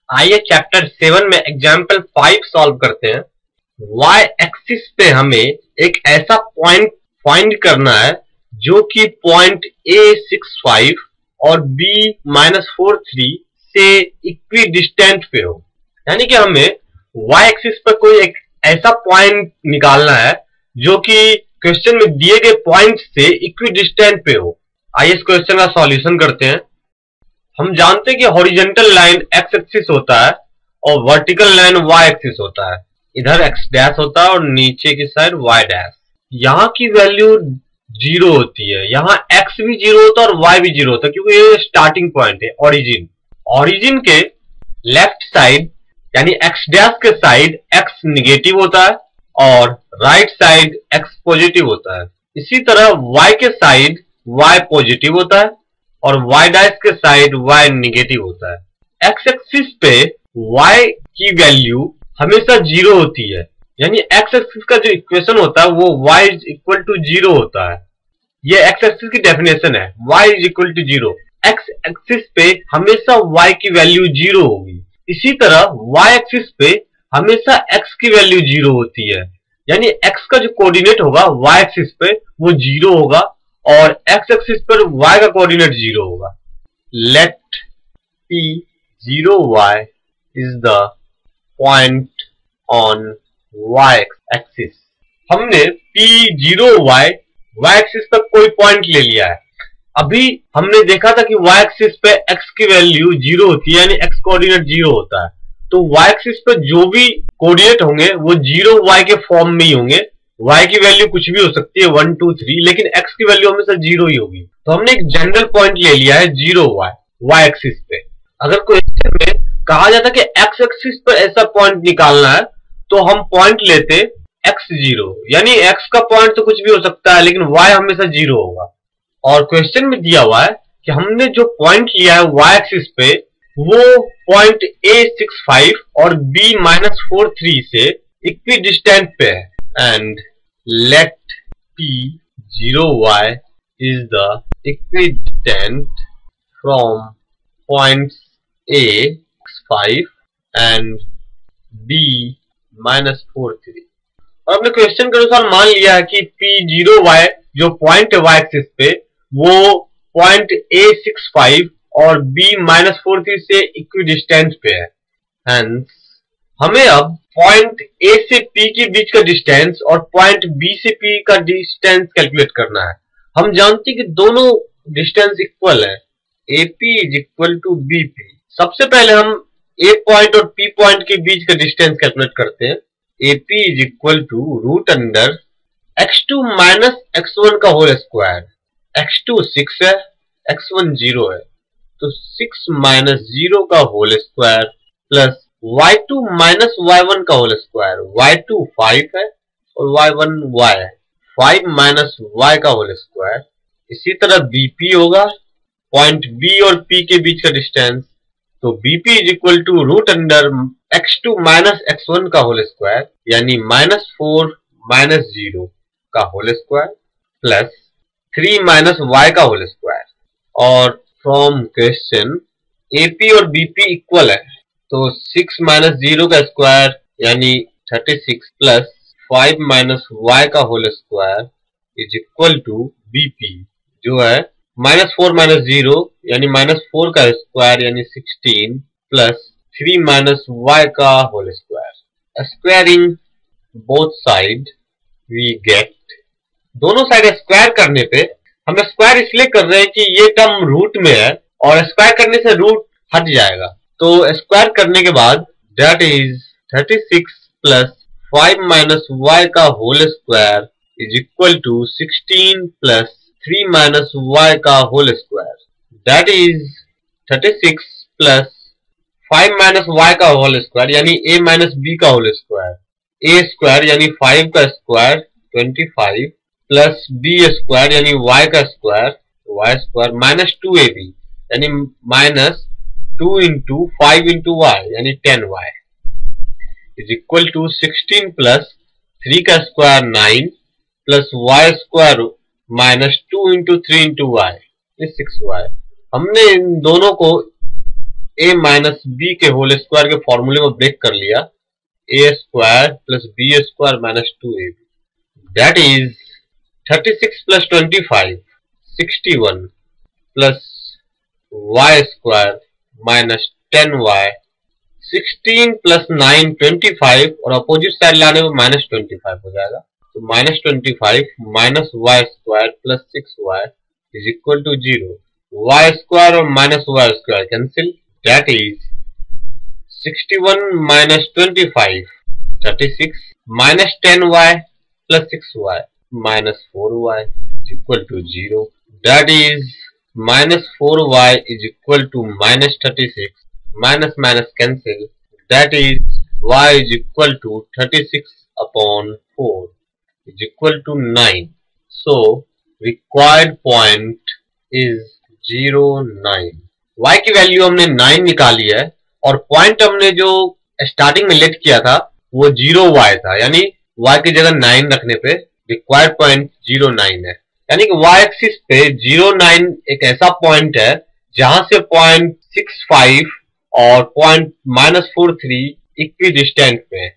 आइए चैप्टर 7 में example 5 solve करते हैं। y एक्सिस पे हमें एक ऐसा पॉइंट फाइंड करना है जो कि पॉइंट A65 और B-43 से इक्वी डिस्टेंट पे हो। यानी कि हमें y एक्सिस पर कोई एक ऐसा पॉइंट निकालना है जो कि क्वेश्चन में दिए गए पॉइंट से इक्वी डिस्टेंट पे हो। आइए इस क्वेश्चन का सॉल्यूशन करते हैं। हम जानते हैं कि हॉरिजॉन्टल लाइन एक्स एक्सिस होता है और वर्टिकल लाइन वाई एक्सिस होता है। इधर एक्स डैश होता है और नीचे की साइड वाई डैश। यहाँ की वैल्यू 0 होती है, यहाँ एक्स भी 0 होता है और वाई भी 0 होता है क्योंकि ये स्टार्टिंग पॉइंट है ओरिजिन। ओरिजिन के लेफ्ट साइड यानी एक्स डैश के साइड एक्स निगेटिव होता है और राइट साइड एक्स पॉजिटिव होता है। इसी तरह वाई के साइड वाई पॉजिटिव होता है और y डैश के साइड y निगेटिव होता है। x एक्सिस पे y की वैल्यू हमेशा 0 होती है, यानी x एक्सिस का जो इक्वेशन होता है वो y इज इक्वल टू 0 होता है। ये x एक्सिस की डेफिनेशन है, y is equal to 0। x axis पे हमेशा y की वैल्यू 0 होगी। इसी तरह y एक्सिस पे हमेशा x की वैल्यू 0 होती है, यानी x का जो कोऑर्डिनेट होगा y एक्सिस पे वो 0 होगा और x एक्सिस पर y का कोऑर्डिनेट 0 होगा। Let P0y is the point on y axis. हमने P0y y एक्सिस पर कोई पॉइंट ले लिया है। अभी हमने देखा था कि y एक्सिस पे x की वैल्यू 0 होती है, यानी x कोऑर्डिनेट 0 होता है। तो y एक्सिस पर जो भी कोऑर्डिनेट होंगे वो 0y के फॉर्म में ही होंगे। y की वैल्यू कुछ भी हो सकती है 1 2 3, लेकिन x की वैल्यू हमेशा 0 ही होगी। तो हमने एक जनरल पॉइंट ले लिया है 0y y एक्सिस पे। अगर क्वेश्चन में कहा जाता कि x एक्सिस पर ऐसा पॉइंट निकालना है तो हम पॉइंट लेते x0, यानी x का पॉइंट तो कुछ भी हो सकता है लेकिन y हमेशा 0 होगा। और क्वेश्चन में दिया हुआ है कि हमने जो पॉइंट लिया है y एक्सिस पे वो पॉइंट A65 और B-43 से इक्वी डिस्टेंट पे है। And let P0y is the equidistant from points A5 and B-43। और हमने क्वेश्चन के अनुसार मान लिया है कि P0y जो पॉइंट है y एक्सिस पे वो पॉइंट A65 और B-43 से इक्विडिस्टेंट पे है। Hence, हमें अब पॉइंट A से P के बीच का डिस्टेंस और पॉइंट B से P का डिस्टेंस कैलकुलेट करना है। हम जानते हैं कि दोनों डिस्टेंस इक्वल है, AP is equal to BP। सबसे पहले हम A पॉइंट और P पॉइंट के बीच का डिस्टेंस कैलकुलेट करते हैं। AP is equal to root under x2 minus x1 का होल स्क्वायर। x2 6 है, x1 0 है, तो 6 माइनस 0 का whole square plus y2 minus y1 का होल स्क्वायर। y2 5 है और y1 y है, 5 माइनस y का होल स्क्वायर। इसी तरह BP होगा पॉइंट B और P के बीच का डिस्टेंस, तो BP is equal to root under x2 minus x1 का होल स्क्वायर, यानी माइनस 4 माइनस 0 का whole square plus 3 minus y का होल स्क्वायर। और फ्रॉम क्वेश्चन AP और BP इक्वल है, तो 6 माइनस 0 का स्क्वायर यानी 36 प्लस 5 माइनस y का whole square is equal to BP जो है माइनस 4 माइनस 0 यानी माइनस 4 का स्क्वायर यानी 16 प्लस 3 माइनस y का whole square. Squaring both side we get, दोनों साइड स्क्वायर करने पे हम स्क्वायर इसलिए कर रहे हैं कि ये टर्म रूट में है और स्क्वायर करने से रूट हट जाएगा। तो स्क्वायर करने के बाद that is 36 plus 5 minus y का whole square is equal to 16 plus 3 minus y का whole square. That is 36 plus 5 minus y का होल स्क्वायर यानी a माइनस b का होल स्क्वायर। a स्क्वायर यानी 5 का स्क्वायर 25 प्लस b स्क्वायर यानी y का square y square minus 2ab यानी minus 2 into 5 into y यानी 10y is equal to 16 plus 3 का square 9 plus y square minus 2 into 3 into y 6y। हमने इन दोनों को a माइनस बी के होल स्क्वायर के फॉर्मूले को ब्रेक कर लिया, a square plus B square minus 2ab, that is 36 plus 25 61 plus y square minus 10y, 16 plus 9 25 और अपोजिट साइड लाने में माइनस 25 हो जाएगा, तो minus 25 minus Y square plus 6y is equal to 0। Y square और minus Y square cancel, that is 61 minus 25 36 minus 10y plus 6y minus 4y is equal to 0, that is minus 4y is equal to minus 36, minus minus cancel, that is y is equal to 36 upon 4 is equal to 9. So required point is 0 9. y की value हमने 9 निकाली है और point हमने जो starting में late किया था वो 0y था, यानी y की जगह 9 रखने पे रिक्वायर्ड पॉइंट 0 9 है, यानी कि y एक्सिस पे 0 9 एक ऐसा पॉइंट है जहां से पॉइंट 65 और पॉइंट -43 इक्वी डिस्टेंट पे है।